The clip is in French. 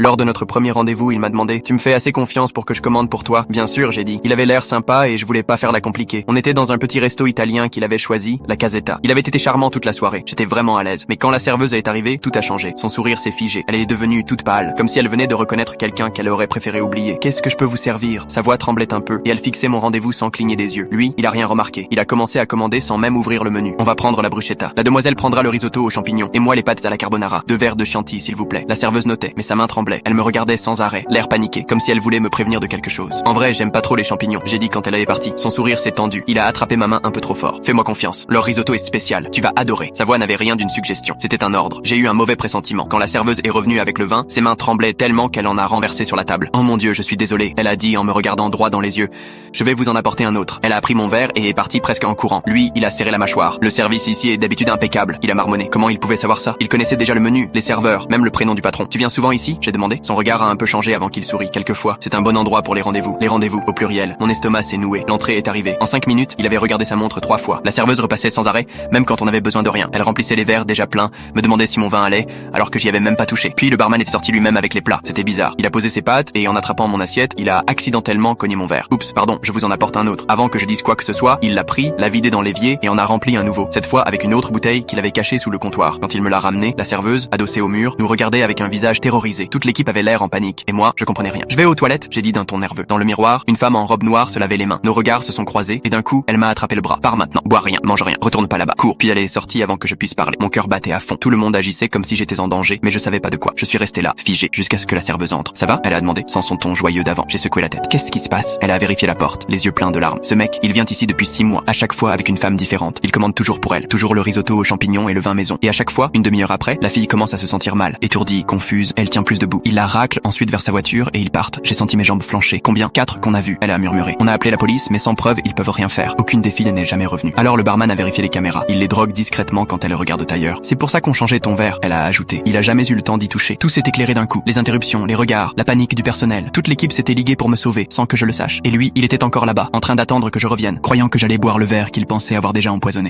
Lors de notre premier rendez-vous, il m'a demandé « Tu me fais assez confiance pour que je commande pour toi ?» Bien sûr, j'ai dit. Il avait l'air sympa et je voulais pas faire la compliquée. On était dans un petit resto italien qu'il avait choisi, la Casetta. Il avait été charmant toute la soirée. J'étais vraiment à l'aise. Mais quand la serveuse est arrivée, tout a changé. Son sourire s'est figé. Elle est devenue toute pâle, comme si elle venait de reconnaître quelqu'un qu'elle aurait préféré oublier. « Qu'est-ce que je peux vous servir ?» Sa voix tremblait un peu et elle fixait mon rendez-vous sans cligner des yeux. Lui, il a rien remarqué. Il a commencé à commander sans même ouvrir le menu. On va prendre la bruschetta. La demoiselle prendra le risotto aux champignons et moi les pâtes à la carbonara. 2 verres de Chianti, s'il vous plaît. La serveuse notait, mais sa main tremblait. Elle me regardait sans arrêt, l'air paniqué, comme si elle voulait me prévenir de quelque chose. En vrai, j'aime pas trop les champignons, j'ai dit quand elle est partie. Son sourire s'est tendu. Il a attrapé ma main un peu trop fort. Fais-moi confiance. Leur risotto est spécial. Tu vas adorer. Sa voix n'avait rien d'une suggestion. C'était un ordre. J'ai eu un mauvais pressentiment. Quand la serveuse est revenue avec le vin, ses mains tremblaient tellement qu'elle en a renversé sur la table. Oh mon Dieu, je suis désolée. Elle a dit en me regardant droit dans les yeux. Je vais vous en apporter un autre. Elle a pris mon verre et est partie presque en courant. Lui, il a serré la mâchoire. Le service ici est d'habitude impeccable. Il a marmonné. Comment il pouvait savoir ça? Il connaissait déjà le menu, les serveurs, même le prénom du patron. Tu viens souvent ici? J'ai demandé. Son regard a un peu changé avant qu'il sourit. Quelquefois, c'est un bon endroit pour les rendez-vous. Les rendez-vous au pluriel. Mon estomac s'est noué. L'entrée est arrivée. En 5 minutes, il avait regardé sa montre 3 fois. La serveuse repassait sans arrêt, même quand on avait besoin de rien. Elle remplissait les verres déjà pleins, me demandait si mon vin allait, alors que j'y avais même pas touché. Puis le barman était sorti lui-même avec les plats. C'était bizarre. Il a posé ses pattes et en attrapant mon assiette, il a accidentellement cogné mon verre. Oups, pardon, je vous en apporte un autre. Avant que je dise quoi que ce soit, il l'a pris, l'a vidé dans l'évier et en a rempli un nouveau. Cette fois avec une autre bouteille qu'il avait cachée sous le comptoir. Quand il me l'a ramené, la serveuse, adossée au mur, nous regardait avec un visage terrorisé. Toute l'équipe avait l'air en panique. Et moi, je comprenais rien. Je vais aux toilettes, j'ai dit d'un ton nerveux. Dans le miroir, une femme en robe noire se lavait les mains. Nos regards se sont croisés et d'un coup, elle m'a attrapé le bras. Pars maintenant. Bois rien, mange rien, retourne pas là-bas. Cours. Puis elle est sortie avant que je puisse parler. Mon cœur battait à fond. Tout le monde agissait comme si j'étais en danger, mais je savais pas de quoi. Je suis resté là, figé, jusqu'à ce que la serveuse entre. Ça va? Elle a demandé, sans son ton joyeux d'avant. J'ai secoué la tête. Qu'est-ce qui se passe? Elle a vérifié la porte, les yeux pleins de larmes. Ce mec, il vient ici depuis 6 mois, à chaque fois avec une femme différente. Il commande toujours pour elle, toujours le risotto aux champignons et le vin maison. Et à chaque fois, une demi-heure après, la fille commence à se sentir mal, étourdie, confuse, elle tient plus debout. Il la racle ensuite vers sa voiture et ils partent. J'ai senti mes jambes flancher. Combien? 4 qu'on a vu. Elle a murmuré. On a appelé la police, mais sans preuve, ils peuvent rien faire. Aucune des filles n'est jamais revenue. Alors le barman a vérifié les caméras. Il les drogue discrètement quand elles regardent ailleurs. C'est pour ça qu'on changeait ton verre, elle a ajouté. Il a jamais eu le temps d'y toucher. Tout s'est éclairé d'un coup. Les interruptions, les regards, la panique du personnel. Toute l'équipe s'était liguée pour me sauver, sans que je le sache. Et lui, il était encore là-bas, en train d'attendre que je revienne, croyant que j'allais boire le verre qu'il pensait avoir déjà empoisonné.